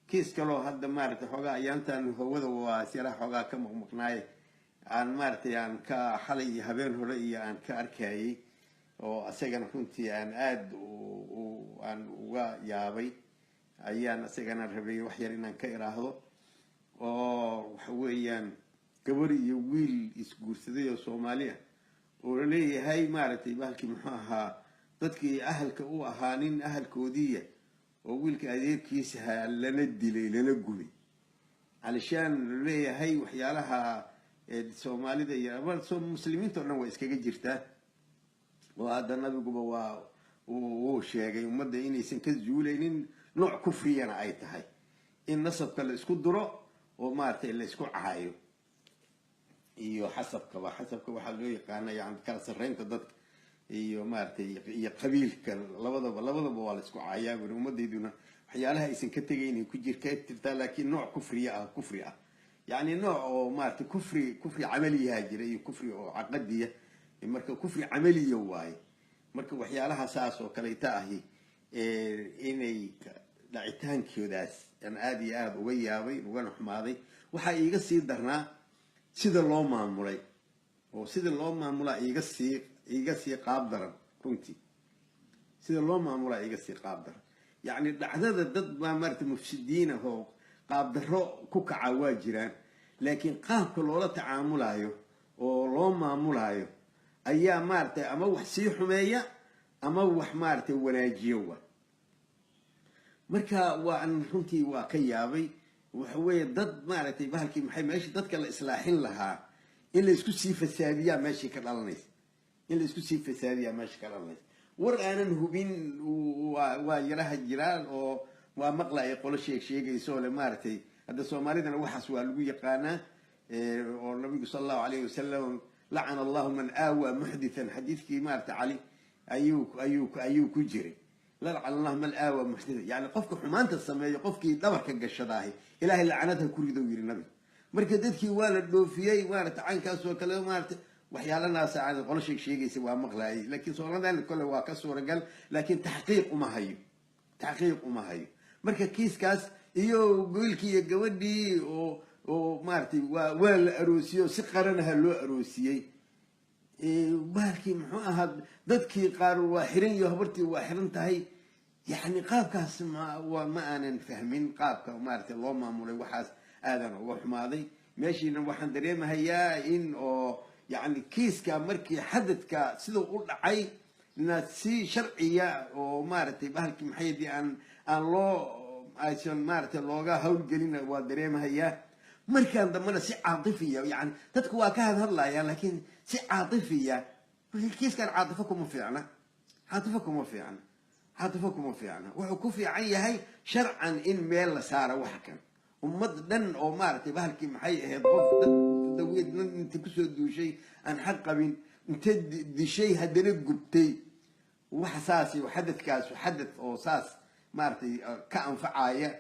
kiis kaloo hadda maaragtay xoogaa ayaantan hawada waa sira xoogaa ka maqnaaye aan maaragtay aan ka xalay iyo habeen hore iyo aan ka arkayay oo asagana runtii aan aad aan uga yaabay ayaan asagana rabay wax yar inaan ka iraahdo oo waxa weeyaan gabar iyo wiil isguursaday oo Soomaaliya oo leeyahay maaragtay bahalkii muxuu ahaa dadkii ahalka u ahaa nin ahalkoodiya oo wiilka adeerkiisa lana dilay lana gubay علشان leeyahay waxyaalaha Soomaalida iyo muslimiinta oo dhan way iskaga jirtaa oo hadda nabiguba waa uu sheegay ummadda inaysan ka zuulaynin nooc kufriyana ay tahay in nasabka la isku duro oo maartay la isku caayo iyo xasabka waxa loo yaqaan yani kala sareynta dadka iyo maartay iyo qabiilka labadaba waa la isku caayaa ummadeeduna waxyaalaha aysan ka tagayn ku jirtaa laakiin nooc kufri ah يعني نوع مارت كفري عملي هاجر أي كفري أو عقدية مركب كفري عملي واي مركب وحيالها ساس وكليتاهي إني دعيتان كيوداس أنا آدي وياوي وأنا حماضي وحقيقة يصير درنا سيد الله معمولي وسيد الله معمولي يقصي قابدرا كنتي سيد الله معمولي يقصي قابدرا يعني العدد الضد ما مرت مفسدين هو qaabdaro ku kaca waa jiraan laakiin qaabka loola tacaamulayo oo loo maamulayo ayaa maartay ama wax sii xumeeya ama wax maartay wanaajiyo waa marka waan runtii waa ka yaabay waxa weeye dad maartay bahalkii maxay meeshii dadka la islaaxin lahaa in la isku sii fasaadiyaa meeshii ka dhalanaysa war aanan hubin waa yaraha jiraan oo waa maqlay qolo sheegayso le maartay hada Soomaalidana waxaas waa lagu yaqaana oo nabiga sallallahu alayhi wasallam la'ana allah man awa muhdithan hadithki maartay ali ayuu ku jiray la'ana allah man awa muhdithan yani qofka xumaanta sameeyo qofkii dabarka gashadaahay ilaahay la'anada ku rido yiri nabi marka dadkii waa la dhoofiyay maartay caankaas oo kale maartay waxyaalana saacad qolo sheegayso waa maqlay laakiin Soomaalidana kale waa ka suuragal laakiin taxqiiq uma hayo marka kiiskaas iyo goolkii iyo gabadhii oo maartay waa la aroosiyo si qaranaha loo aroosiyay baalkii muxuu ahaa dadkii qaar waa xiran iyo habartii waa xiran tahay yani qaabkaas ma aanan fahmin qaabka maartay loo maamulay waxaas aadan uga xumaaday meeshiina waxaan dareemayaa in oo yani kiiska markii xadadka sidoo u dhacay si sharciya oo maartay baalkii maxay aan loo aysan maartay looga hawlgelin waa dareemayaa markaan dambana si caatifiya yani dadku waa ka hadlayaan laakiin si caatifiya kiiskan caatifo kuma fiicna wuxuu ku fiican yahay sharcan in meel la saaro wax kan ummad dhan oo maartay bahalkii maxay ahayd qof daweed inta ku soo duushay aan xaq qabin inta dishay hadana gubtay wax saasi xadadkaas xadad oo saas maartay ka anfacaya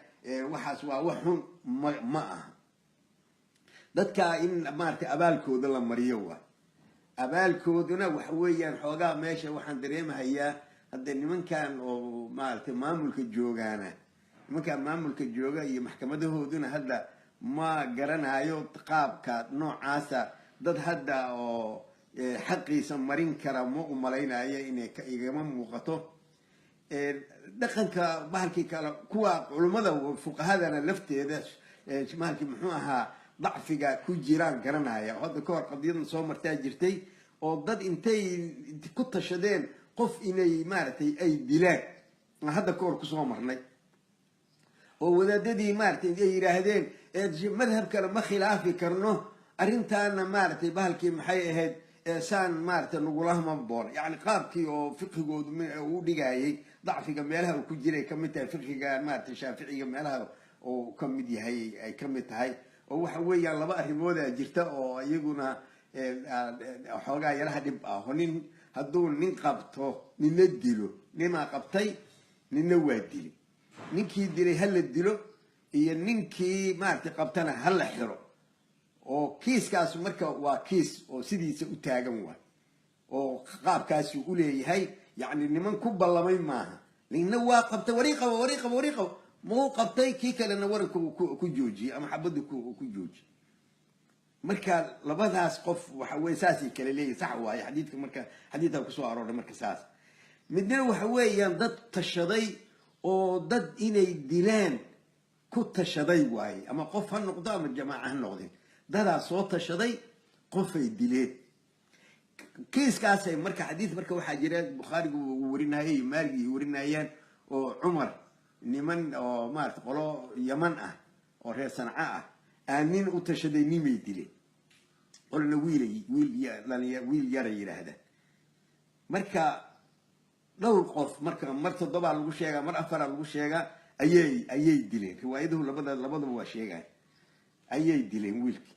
waxaas waa wax xun ma aha dadka in maartay abaalkooda la mariyo waa abaalkooduna waxa weeyaan xoogaa meesha waxaan dareemayaa hadda nimankan oo maartay maamulka jooga iyo maxkamadahooduna hadda ma garanayo qaabka noocaasa dad hadda oo xaqiisa marin kara ma u malaynayo inay igama muuqato dhaqanka bahalkii kale kuwa culimada fuqahadana lafteeda maalkii muxuu ahaa ضعفiga ku jiraan garanaya hadda ka hor qadiyadan soo martaa jirtay oo dad intay ku tashadeen qof inay maartay ay dilaan hadda ka hor ku soo marnay oo wadaadadii maartay ay yiraahdeen madhab kale ma khilaafi karno arintaana maartay bahalkii maxay ahayd saan maartay nugulahma boon yani qaabkii oo fiqhigoodu uu dhigayay ضعفiga meelaha uu ku jiray kamid tahay fiqhiga maartay shaaficiga meelaha oo kamid yahay ay kamid tahay oo waxa weeyaan laba arimood jirta oo iyaguna xoogaa yaraha dhib ah nin hadduu nin qabto nina dilo nima qabtay nina waa dilay ninkii dilay hal dilo iyo ninkii maartay qabtana hal xiro oo kiiskaas marka waa kiis oo sidiisa u taagan waa oo qaabkaas uu leeyahay yani niman ku ballamay maaha nina waa qabtay wariiqo مو قبطي كي كان نورك كجوجي أما حبده كجوجي مركا لبضاس قف وحوي ساسي كليلي صحوا حديث مركا حديثه كسو أرور مركا ساس مدنا وحوي ضد تشضي أو ضد إني ديلان كنت تشضي واي أما قف هالنقطة من الجماعة هالنقطة ضد صوت تشضي قف الديلان كيس كاسي مركا حديث مركا وحاجرات بخاري ورينا هي مالكي ورينا ايان وعمر نمن او ما تقولوا يمن او رير صنعاء انين وتشدي نيمي ديلي قلنا ويل يرى هذا مركا لو القف مركا ضبع لو شيغا مر افر لو شيغا ايي ديلين روايته لبدا waa sheegay ayay dileen wiilki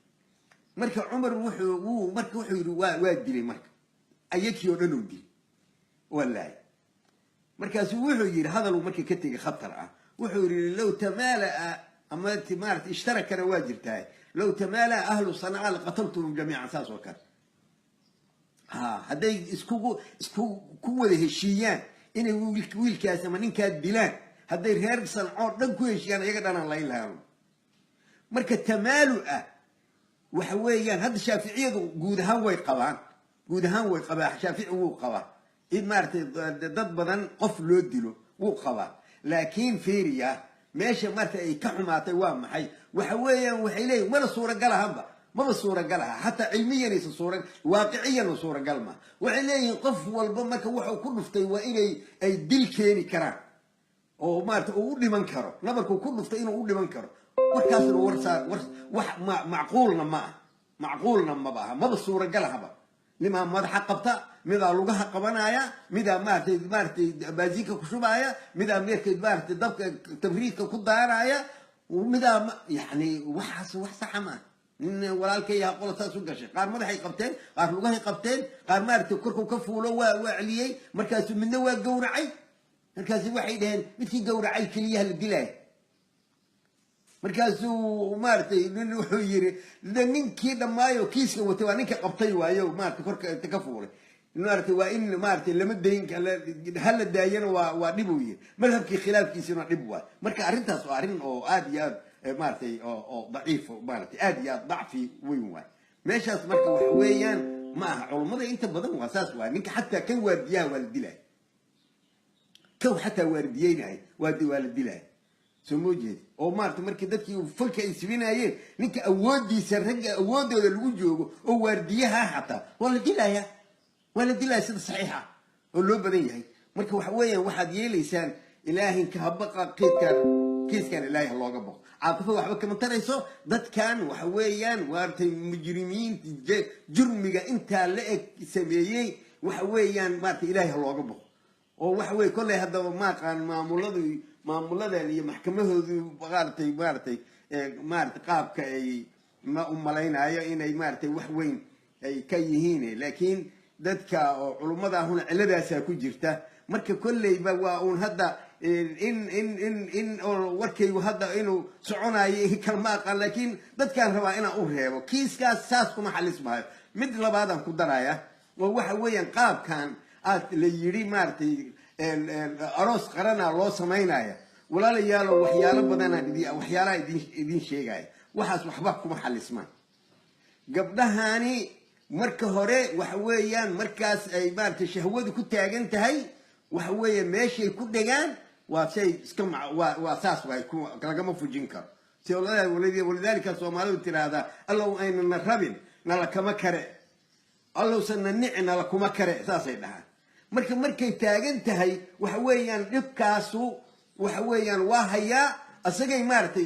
marka Umar wuxuu yiri waa dilay marka ayakii oo dhan u dilay wallahi markaas wuxuu yiri hadal markii ka tagay khatar ah wuxuu yiri law tamala ama timaart ishtarakana waajirtaay law tamala ahlu sanaa laqataltum jamii'an saas oo kale haday isku wada heshiiyaan inay wiilkaas ama ninka dilaan haday reer sanco dhan ku heshiiyaan iyaga dhanaan la ilaalo marka tamaalu waxa weeyaan hadda shaafiiciyadu guud ahaan way qabaan shaafici wuu qabaa in maartay dad badan qof loo dilo wuu qabaa laakiin fiiriya meesha maartay ay ka xumaatay waa maxay waxa weeyaan waxay leeyihiin mala suuragal ahaba ما بصورة قالها حتى علميا ليس صورة واقعيا صورة قال وعليه قف والبمك وحو كل فتي وإلي أي دل كيني كرا أو ما تقول من كرا نبرك كل فتي أقول من كرا وكاسر ورثة معقولنا ما بها ما بصورة قالها بقى لما ما حقبتها ماذا لقاها قبنايا ماذا مارتي بازيكا كشوبايا ماذا ميركي مارتي دبك تفريدك كدارايا وماذا يعني وحس حما walaalkay yaa qolataas u gashay qaar madaxay qabteen qaar lugahay qabteen qaar maartay korku ka fuulo waa celiyay markaas midna waa gowracay markaas waxay dhaheen midkii gowracay kaliya la dilay markaas uu maartay wuxuu yiri ninkii dhamaayo kiiska watay waa ninka qabtay waayo maartay korka ka fuulay maartay waa in maartay lama dayn hal daayana waa dhib weeye madhabkii khilaafkiisuna dhib waa marka arintaas waa arin oo aad iyo aad مارتي أو ضعيف مارتي آدي ضعفي وين ماشاس مركب وحويان ما علماء أنت بدن وأساس وانك حتى كم وارديا والدلاء كم حتى وارديين هاي والدلاء سموجد أو مارتي مركب دتي فلك يسوينا هاي نك أودي سرقة أودي الوجوه أو وارديها حتى ولا دلاء سد صحيحة واللو بدن هاي مركب وحويان واحد يليسان إلهي كهبقة كيس كان إلهي الله قبض عاطفة وحبك من تريسو ضد كان وحويان وارتي مجرمين جرمك انت لقيك سميي وحويان مارتي إلهي الله قبض وحوي كل هذا ما كان معمولة اللي محكمة مارتي قابك أي ما ملاينا أي إن مارتي وحوين أي كيهيني لكن ضد كعلماء هنا علدا ساكو جرته مركب كل يبغى هذا إن وركي وهذا إنه سعونا كلمة قال لكن ضد كان روا إنا أوهيه وكيس كاس ساسكم محل اسمه مثل بعضهم كدرايا وحويا قاب كان ليري مارتي أروس قرنا الله سمينايا ولا ليالو وحيالا بدنا دي وحيالا يدين شيء جاي وحاس وحبكم محل اسمه قبلها هاني مركه هوري وحويا مركز أي مارتي شهوة كنت أجنت هاي وحويا ماشي كل دجان وشيء سكمع وأساس ويكون كلامه في جنكر ولذلك الصومالي ترى هذا الله أين الربن نلك مكره الله سن نعنا لك مكره أساسا لها مركب تاجن تهي وحويا يبكاسو وحويا وهيا أسجى مارتي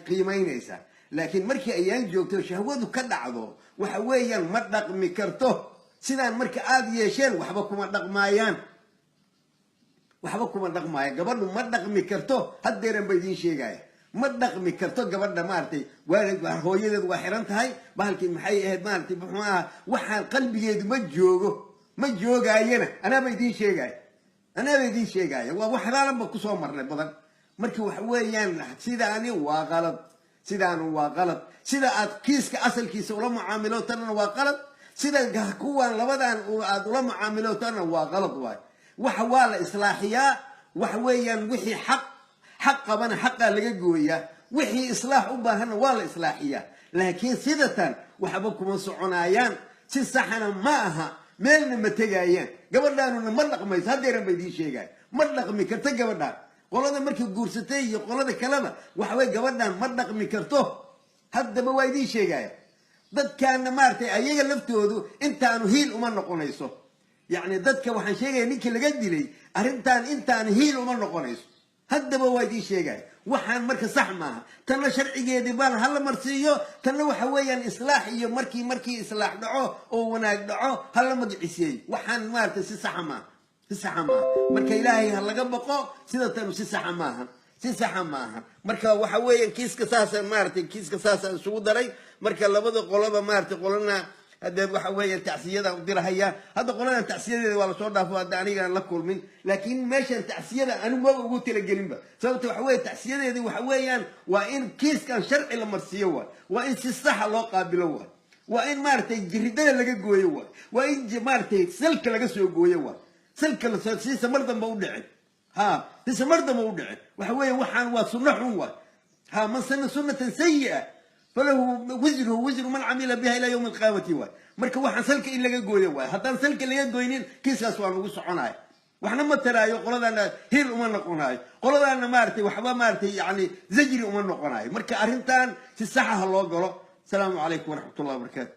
قيمين إيسا لكن مركب أيام جوته شهوده كدعضه وحويا مدق مكرته سيدان مركب عادي يشين وحبكم مدق مايان وحبكم مدق مايان قبل مدق مكرته هديرن بيدين شيء جاي مدق مكرته قبل مارتي والد هو يلد وحرنت هاي بهالكي محي مارتي بحما وحن قلبي يد مجوجه أنا بيدين شيء جاي وحنا لما كسر مرة بدل مركب وحويان سيداني وغلط سيدا كيس كأصل كيس ولا معاملاتنا وغلط سيدا كوان لبدان ولا معاملاتنا وغلط وحوال إصلاحية وحويا وحي حق بنا حق لجوية وحي إصلاح أباهنا ولا إصلاحية لكن سيدة وحبكم صعنايان سيسحنا معها مالنا متجايين قبل لا نملق ما يصدر بدي شيء جاي ملق مكرت قبل لا قلنا مركب جورستي قلنا كلامه وحوي قبل لا ملق مكرته هذا بوايدي شيء جاي ضد كان مارتي أيها لفتودو أنت أنو هيل وما نقونيسو يعني ضدك وحن شيء نيك اللي قد لي أنت أنو هيل وما نقونيسو هذا بوايدي شيء جاي وحن مركز صح معها تنا شرعي ديبان هلا مرسيو تنا وحويا إصلاحي مركي إصلاح دعوه أو وناك دعوه هلا مدعسي وحن مارتي صح معها مركا إلهي هلا قبقو سيدا تنو سيسحا معها مركا وحويا كيس كساسا مارتي كيس كساسا سودري مركا لبدا قلبا مارتي قلنا هذا وحويا تعسيدا ودير هيا هذا قلنا تعسيدا ولا صودا فهذا أنا لكل من لكن ماشي تعسيدا أنا ما قلت لك جنبه سويت وحويا تعسيدا دي وحويا وإن كيس كان شرعي لمرسيوه وإن سيصح الله قابلوه وإن مارتي جريدان لقى جويوه وإن مارتي سلك لقى سوى جويوه سلك لسه مرضى موضعي لسه مرضى موضعي وحوي وحن وسنة هو من سنة سيئة فله وزره من عمل بها إلى يوم القيامة مركب وحن سلك إلا جوي حتى سلك اللي يدوينين كيس أسوار وقصعون هاي وحنا ما ترى يقول أنا هيل وما نقول هاي قول أنا مارتي وحبا مارتي يعني زجري وما نقول هاي مركب أرنتان في الساحة الله قالوا السلام عليكم ورحمة الله وبركاته.